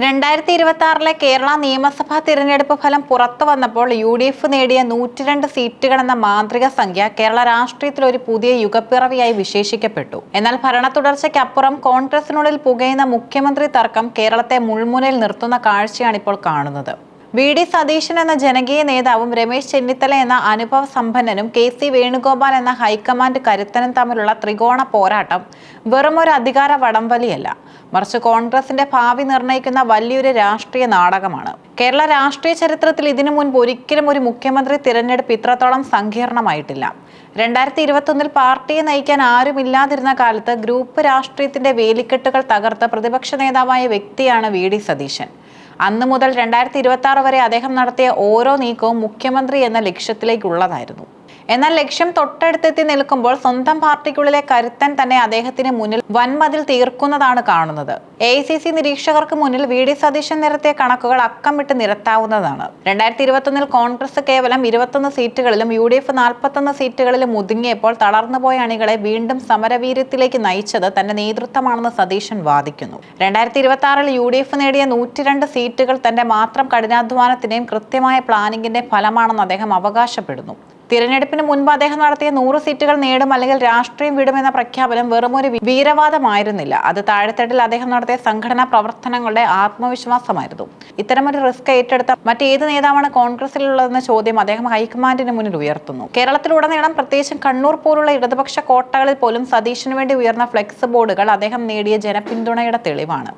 2026 കേരള നിയമസഭാ തിരഞ്ഞെടുപ്പ് ഫലം പുറത്തു വന്നപ്പോൾ UDF നേടിയ 102 സീറ്റുകൾ എന്ന മാന്ത്രിക സംഖ്യ കേരള രാഷ്ട്രീയത്തിൽ ഒരു പുതിയ യുഗപ്പിറവിയായി വിശേഷിക്കപ്പെട്ടു. എന്നാൽ ഭരണ തുടർച്ചയ്ക്കപ്പുറം കോൺഗ്രസിനുള്ളിൽ പുകയുന്ന മുഖ്യമന്ത്രി തർക്കം കേരളത്തെ മുൾമുനയിൽ നിർത്തുന്ന കാഴ്ചയാണ് ഇപ്പോൾ കാണുന്നത്. VD സതീശൻ എന്ന ജനകീയ നേതാവും രമേശ് ചെന്നിത്തല എന്ന അനുഭവ സമ്പന്നനും KC വേണുഗോപാൽ എന്ന ഹൈക്കമാൻഡ് കരുത്തനും തമ്മിലുള്ള ത്രികോണ പോരാട്ടം വെറുമൊരു അധികാര വടംവലിയല്ല, മറിച്ച് കോൺഗ്രസിന്റെ ഭാവി നിർണ്ണയിക്കുന്ന വലിയൊരു രാഷ്ട്രീയ നാടകമാണ്. കേരള രാഷ്ട്രീയ ചരിത്രത്തിൽ ഇതിനു മുൻപ് ഒരിക്കലും ഒരു മുഖ്യമന്ത്രി തിരഞ്ഞെടുപ്പ് ഇത്രത്തോളം സങ്കീർണമായിട്ടില്ല. 2021 പാർട്ടിയെ നയിക്കാൻ ആരുമില്ലാതിരുന്ന കാലത്ത് ഗ്രൂപ്പ് രാഷ്ട്രീയത്തിന്റെ വേലിക്കെട്ടുകൾ തകർത്ത് പ്രതിപക്ഷ നേതാവായ വ്യക്തിയാണ് VD സതീശൻ. അന്ന് മുതൽ 2026 വരെ അദ്ദേഹം നടത്തിയ ഓരോ നീക്കവും മുഖ്യമന്ത്രി എന്ന ലക്ഷ്യത്തിലേക്കുള്ളതായിരുന്നു. എന്നാൽ ലക്ഷ്യം തൊട്ടടുത്തെത്തി നിൽക്കുമ്പോൾ സ്വന്തം പാർട്ടിക്കുള്ളിലെ കരുത്തൻ തന്നെ അദ്ദേഹത്തിന് മുന്നിൽ വൻമതിൽ തീർക്കുന്നതാണ് കാണുന്നത്. AICC നിരീക്ഷകർക്ക് മുന്നിൽ VD സതീശൻ നിരത്തിയ കണക്കുകൾ അക്കം വിട്ട് നിരത്താവുന്നതാണ്. 2021 കോൺഗ്രസ് കേവലം 21 സീറ്റുകളിലും UDF 41 സീറ്റുകളിലും ഒതുങ്ങിയപ്പോൾ തളർന്നുപോയ അണികളെ വീണ്ടും സമരവീര്യത്തിലേക്ക് നയിച്ചത് തന്റെ നേതൃത്വമാണെന്ന് സതീശൻ വാദിക്കുന്നു. 2026 UDF നേടിയ 102 സീറ്റുകൾ തന്റെ മാത്രം കഠിനാധ്വാനത്തിന്റെയും കൃത്യമായ പ്ലാനിങ്ങിന്റെ ഫലമാണെന്ന് അദ്ദേഹം അവകാശപ്പെടുന്നു. തിരഞ്ഞെടുപ്പിന് മുൻപ് അദ്ദേഹം നടത്തിയ 100 സീറ്റുകൾ നേടും അല്ലെങ്കിൽ രാഷ്ട്രീയം വിടുമെന്ന പ്രഖ്യാപനം വെറുമൊരു വീരവാദമായിരുന്നില്ല. അത് താഴെത്തട്ടിൽ അദ്ദേഹം നടത്തിയ സംഘടനാ പ്രവർത്തനങ്ങളുടെ ആത്മവിശ്വാസമായിരുന്നു. ഇത്തരമൊരു റിസ്ക് ഏറ്റെടുത്ത മറ്റേത് നേതാവാണ് കോൺഗ്രസിലുള്ളതെന്ന ചോദ്യം അദ്ദേഹം ഹൈക്കമാൻഡിന് മുന്നിൽ ഉയർത്തുന്നു. കേരളത്തിലുടനീളം പ്രത്യേകിച്ചും കണ്ണൂർ പോലുള്ള ഇടതുപക്ഷ കോട്ടകളിൽ പോലും സതീശന് വേണ്ടി ഉയർന്ന ഫ്ലെക്സ് ബോർഡുകൾ അദ്ദേഹം നേടിയ ജനപിന്തുണയുടെ തെളിവാണ്.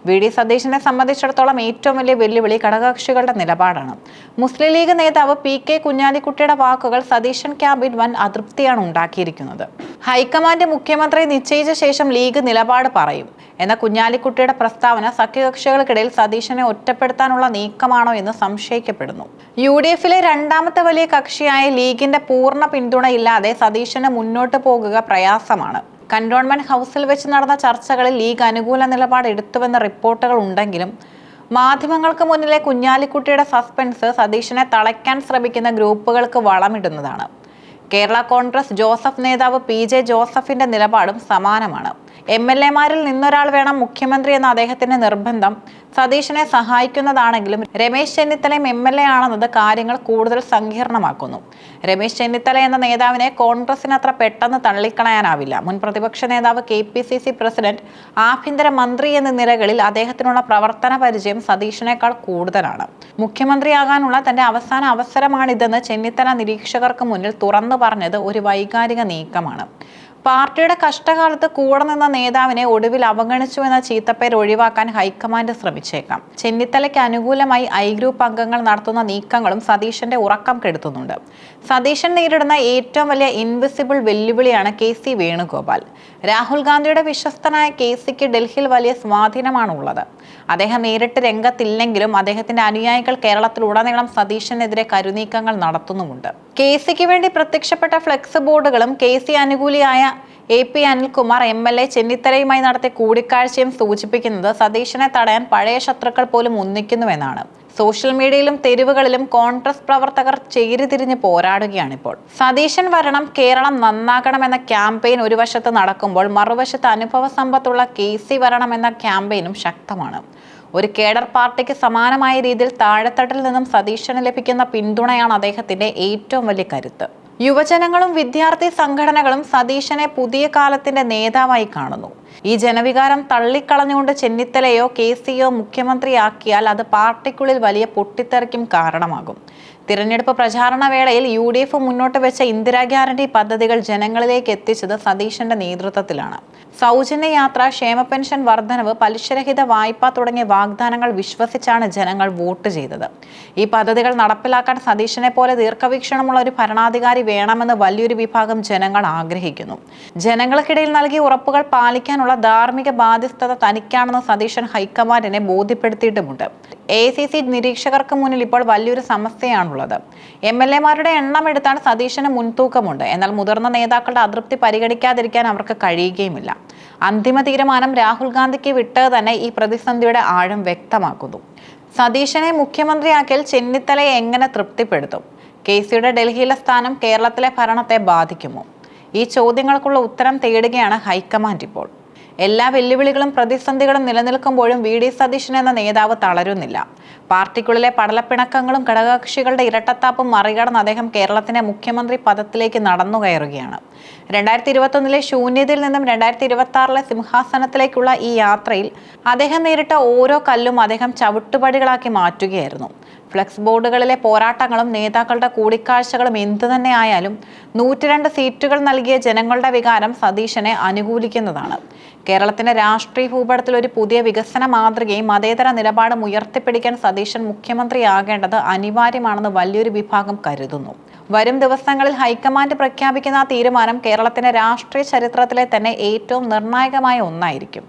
VD സതീശനെ സംബന്ധിച്ചിടത്തോളം ഏറ്റവും വലിയ വെല്ലുവിളി ഘടകകക്ഷികളുടെ നിലപാടാണ്. മുസ്ലിം ലീഗ് നേതാവ് PK കുഞ്ഞാലിക്കുട്ടിയുടെ വാക്കുകൾ സതീശൻ ക്യാമ്പിൽ വൻ അതൃപ്തിയാണ് ഉണ്ടാക്കിയിരിക്കുന്നത്. ഹൈക്കമാൻഡ് മുഖ്യമന്ത്രിയെ നിശ്ചയിച്ച ശേഷം ലീഗ് നിലപാട് പറയും എന്ന കുഞ്ഞാലിക്കുട്ടിയുടെ പ്രസ്താവന സഖ്യകക്ഷികൾക്കിടയിൽ സതീശനെ ഒറ്റപ്പെടുത്താനുള്ള നീക്കമാണോ എന്ന് സംശയിക്കപ്പെടുന്നു. UDFലെ രണ്ടാമത്തെ വലിയ കക്ഷിയായ ലീഗിന്റെ പൂർണ്ണ പിന്തുണയില്ലാതെ സതീശന് മുന്നോട്ട് പോകുക പ്രയാസമാണ്. കന്റോൺമെന്റ് ഹൗസിൽ വെച്ച് നടന്ന ചർച്ചകളിൽ ലീഗ് അനുകൂല നിലപാട് എടുത്തുവെന്ന റിപ്പോർട്ടുകൾ ഉണ്ടെങ്കിലും മാധ്യമങ്ങൾക്ക് മുന്നിലെ കുഞ്ഞാലിക്കുട്ടിയുടെ സസ്പെൻസ് സതീശനെ തളയ്ക്കാൻ ശ്രമിക്കുന്ന ഗ്രൂപ്പുകൾക്ക് വളമിടുന്നതാണ്. കേരള കോൺഗ്രസ് ജോസഫ് നേതാവ് PJ ജോസഫിന്റെ നിലപാടും സമാനമാണ്. MLA-മാരിൽ നിന്നൊരാൾ വേണം മുഖ്യമന്ത്രി എന്ന അദ്ദേഹത്തിന്റെ നിർബന്ധം സതീശനെ സഹായിക്കുന്നതാണെങ്കിലും രമേശ് ചെന്നിത്തലയും MLA ആണെന്നത് കാര്യങ്ങൾ കൂടുതൽ സങ്കീർണമാക്കുന്നു. രമേശ് ചെന്നിത്തല എന്ന നേതാവിനെ കോൺഗ്രസിന് അത്ര പെട്ടെന്ന് തള്ളിക്കളയാനാവില്ല. മുൻ പ്രതിപക്ഷ നേതാവ്, KPCC പ്രസിഡന്റ്, ആഭ്യന്തര മന്ത്രി എന്ന നിലകളിൽ അദ്ദേഹത്തിനുള്ള പ്രവർത്തന പരിചയം സതീശനേക്കാൾ കൂടുതലാണ്. മുഖ്യമന്ത്രിയാകാനുള്ള തന്റെ അവസാന അവസരമാണിതെന്ന് ചെന്നിത്തല നിരീക്ഷകർക്ക് മുന്നിൽ തുറന്നു പറഞ്ഞത് ഒരു വൈകാരിക നീക്കമാണ്. പാർട്ടിയുടെ കഷ്ടകാലത്ത് കൂടെ നിന്ന നേതാവിനെ ഒടുവിൽ അവഗണിച്ചു എന്ന ചീത്തപ്പേര് ഒഴിവാക്കാൻ ഹൈക്കമാൻഡ് ശ്രമിച്ചേക്കാം. ചെന്നിത്തലയ്ക്ക് അനുകൂലമായി I ഗ്രൂപ്പ് അംഗങ്ങൾ നടത്തുന്ന നീക്കങ്ങളും സതീശന്റെ ഉറക്കം കെടുത്തുന്നുണ്ട്. സതീശൻ നേരിടുന്ന ഏറ്റവും വലിയ ഇൻവിസിബിൾ വെല്ലുവിളിയാണ് KC വേണുഗോപാൽ. രാഹുൽ ഗാന്ധിയുടെ വിശ്വസ്തനായ KCക്ക് ഡൽഹിയിൽ വലിയ സ്വാധീനമാണുള്ളത്. അദ്ദേഹം നേരിട്ട് രംഗത്തില്ലെങ്കിലും അദ്ദേഹത്തിന്റെ അനുയായികൾ കേരളത്തിലുടനീളം സതീശനെതിരെ കരുനീക്കങ്ങൾ നടത്തുന്നുമുണ്ട്. KCക്ക് വേണ്ടി പ്രത്യക്ഷപ്പെട്ട ഫ്ലെക്സ് ബോർഡുകളും KC അനുകൂലിയായ AP അനിൽകുമാർ MLA ചെന്നിത്തലയുമായി നടത്തിയ കൂടിക്കാഴ്ചയും സൂചിപ്പിക്കുന്നത് സതീശനെ തടയാൻ പഴയ ശത്രുക്കൾ പോലും ഒന്നിക്കുന്നുവെന്നാണ്. സോഷ്യൽ മീഡിയയിലും തെരുവുകളിലും കോൺഗ്രസ് പ്രവർത്തകർ ചേരിതിരിഞ്ഞ് പോരാടുകയാണിപ്പോൾ. സതീശൻ വരണം, കേരളം നന്നാകണം എന്ന ക്യാമ്പയിൻ ഒരു വശത്ത് നടക്കുമ്പോൾ മറുവശത്ത് അനുഭവ സമ്പത്തുള്ള KC വരണം എന്ന ക്യാമ്പയിനും ശക്തമാണ്. ഒരു കേഡർ പാർട്ടിക്ക് സമാനമായ രീതിയിൽ താഴെത്തട്ടിൽ നിന്നും സതീശന് ലഭിക്കുന്ന പിന്തുണയാണ് അദ്ദേഹത്തിന്റെ ഏറ്റവും വലിയ കരുത്ത്. യുവജനങ്ങളും വിദ്യാർത്ഥി സംഘടനകളും സതീശനെ പുതിയ കാലത്തിന്റെ നേതാവായി കാണുന്നു. ഈ ജനവികാരം തള്ളിക്കളഞ്ഞുകൊണ്ട് ചെന്നിത്തലയോ KCയോ മുഖ്യമന്ത്രിയാക്കിയാൽ അത് പാർട്ടിക്കുള്ളിൽ വലിയ പൊട്ടിത്തെറിക്കും കാരണമാകും. തിരഞ്ഞെടുപ്പ് പ്രചാരണ വേളയിൽ UDF മുന്നോട്ട് വെച്ച ഇന്ദിരാ ഗ്യാരണ്ടി പദ്ധതികൾ ജനങ്ങളിലേക്ക് എത്തിച്ചത് സതീശന്റെ നേതൃത്വത്തിലാണ്. സൗജന്യ യാത്ര, ക്ഷേമ പെൻഷൻ വർധനവ്, പലിശരഹിത വായ്പ തുടങ്ങിയ വാഗ്ദാനങ്ങൾ വിശ്വസിച്ചാണ് ജനങ്ങൾ വോട്ട് ചെയ്തത്. ഈ പദ്ധതികൾ നടപ്പിലാക്കാൻ സതീശനെ പോലെ ദീർഘവീക്ഷണമുള്ള ഒരു ഭരണാധികാരി വേണമെന്ന് വലിയൊരു വിഭാഗം ജനങ്ങൾ ആഗ്രഹിക്കുന്നു. ജനങ്ങൾക്കിടയിൽ നൽകിയ ഉറപ്പുകൾ പാലിക്കാനുള്ള ധാർമ്മിക ബാധ്യസ്ഥത തനിക്കാണെന്ന് സതീശൻ ഹൈക്കമാൻഡിനെ ബോധ്യപ്പെടുത്തിയിട്ടുമുണ്ട്. AICC നിരീക്ഷകർക്ക് മുന്നിൽ ഇപ്പോൾ വലിയൊരു സമസ്യയാണുള്ളത്. MLA-മാരുടെ എണ്ണം എടുത്താൽ സതീശന് മുൻതൂക്കമുണ്ട്. എന്നാൽ മുതിർന്ന നേതാക്കളുടെ അതൃപ്തി പരിഗണിക്കാതിരിക്കാൻ അവർക്ക് കഴിയുകയുമില്ല. അന്തിമ തീരുമാനം രാഹുൽ ഗാന്ധിക്ക് വിട്ടത് തന്നെ ഈ പ്രതിസന്ധിയുടെ ആഴം വ്യക്തമാക്കുന്നു. സതീശനെ മുഖ്യമന്ത്രിയാക്കിയാൽ ചെന്നിത്തലയെ എങ്ങനെ തൃപ്തിപ്പെടുത്തും? KCയുടെ ഡൽഹിയിലെ സ്ഥാനം കേരളത്തിലെ ഭരണത്തെ ബാധിക്കുമോ? ഈ ചോദ്യങ്ങൾക്കുള്ള ഉത്തരം തേടുകയാണ് ഹൈക്കമാൻഡ് ഇപ്പോൾ. എല്ലാ വെല്ലുവിളികളും പ്രതിസന്ധികളും നിലനിൽക്കുമ്പോഴും വി.ഡി. സതീശൻ എന്ന നേതാവ് തളരുന്നില്ല. പാർട്ടിക്കുള്ളിലെ പടലപ്പിണക്കങ്ങളും ഘടകകക്ഷികളുടെ ഇരട്ടത്താപ്പും മറികടന്ന് അദ്ദേഹം കേരളത്തിന്റെ മുഖ്യമന്ത്രി പദത്തിലേക്ക് നടന്നു കയറുകയാണ്. 2021 ശൂന്യതയിൽ നിന്നും 2026 സിംഹാസനത്തിലേക്കുള്ള ഈ യാത്രയിൽ അദ്ദേഹം നേരിട്ട ഓരോ കല്ലും അദ്ദേഹം ചവിട്ടുപടികളാക്കി മാറ്റുകയായിരുന്നു. ഫ്ലെക്സ് ബോർഡുകളിലെ പോരാട്ടങ്ങളും നേതാക്കളുടെ കൂടിക്കാഴ്ചകളും എന്തു തന്നെ ആയാലും 102 സീറ്റുകൾ നൽകിയ ജനങ്ങളുടെ വികാരം സതീശനെ അനുകൂലിക്കുന്നതാണ്. കേരളത്തിന്റെ രാഷ്ട്രീയ ഭൂപടത്തിൽ ഒരു പുതിയ വികസന മാതൃകയും മതേതര നിലപാടും ഉയർത്തിപ്പിടിക്കാൻ സതീശൻ മുഖ്യമന്ത്രിയാകേണ്ടത് അനിവാര്യമാണെന്ന് വലിയൊരു വിഭാഗം കരുതുന്നു. വരും ദിവസങ്ങളിൽ ഹൈക്കമാൻഡ് പ്രഖ്യാപിക്കുന്ന തീരുമാനം കേരളത്തിന്റെ രാഷ്ട്രീയ ചരിത്രത്തിലെ തന്നെ ഏറ്റവും നിർണായകമായ ഒന്നായിരിക്കും.